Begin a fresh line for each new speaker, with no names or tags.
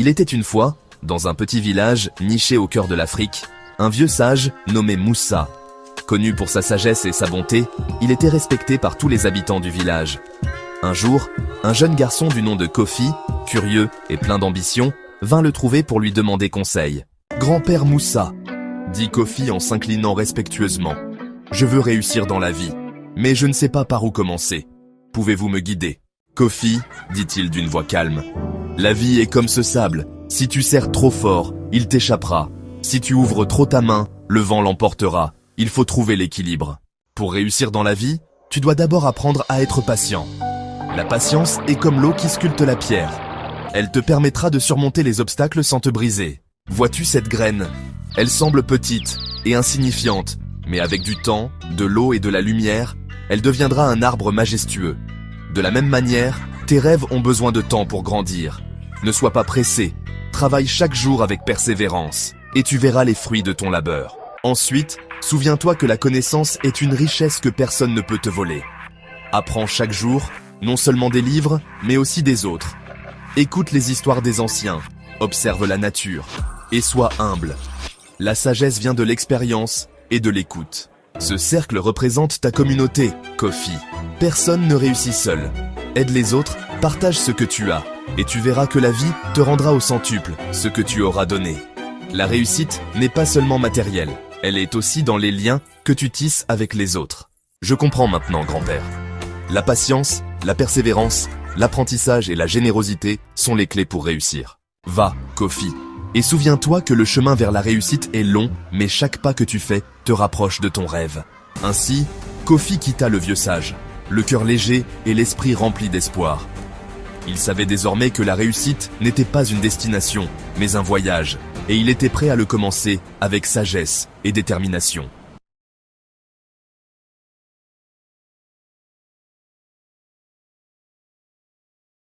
Il était une fois, dans un petit village niché au cœur de l'Afrique, un vieux sage nommé Moussa. Connu pour sa sagesse et sa bonté, il était respecté par tous les habitants du village. Un jour, un jeune garçon du nom de Kofi, curieux et plein d'ambition, vint le trouver pour lui demander conseil. « Grand-père Moussa », dit Kofi en s'inclinant respectueusement, « je veux réussir dans la vie, mais je ne sais pas par où commencer. Pouvez-vous me guider ?» Kofi, dit-il d'une voix calme, « la vie est comme ce sable. Si tu serres trop fort, il t'échappera. Si tu ouvres trop ta main, le vent l'emportera. Il faut trouver l'équilibre. Pour réussir dans la vie, tu dois d'abord apprendre à être patient. La patience est comme l'eau qui sculpte la pierre. Elle te permettra de surmonter les obstacles sans te briser. Vois-tu cette graine? Elle semble petite et insignifiante, mais avec du temps, de l'eau et de la lumière, elle deviendra un arbre majestueux. De la même manière, tes rêves ont besoin de temps pour grandir. Ne sois pas pressé, travaille chaque jour avec persévérance, et tu verras les fruits de ton labeur. Ensuite, souviens-toi que la connaissance est une richesse que personne ne peut te voler. Apprends chaque jour, non seulement des livres, mais aussi des autres. Écoute les histoires des anciens, observe la nature, et sois humble. La sagesse vient de l'expérience et de l'écoute. Ce cercle représente ta communauté, Kofi. Personne ne réussit seul. Aide les autres, partage ce que tu as, et tu verras que la vie te rendra au centuple ce que tu auras donné. La réussite n'est pas seulement matérielle, elle est aussi dans les liens que tu tisses avec les autres. Je comprends maintenant, grand-père. La patience, la persévérance, l'apprentissage et la générosité sont les clés pour réussir. Va, Kofi, et souviens-toi que le chemin vers la réussite est long, mais chaque pas que tu fais te rapproche de ton rêve. Ainsi, Kofi quitta le vieux sage, le cœur léger et l'esprit rempli d'espoir. Il savait désormais que la réussite n'était pas une destination, mais un voyage, et il était prêt à le commencer avec sagesse et détermination.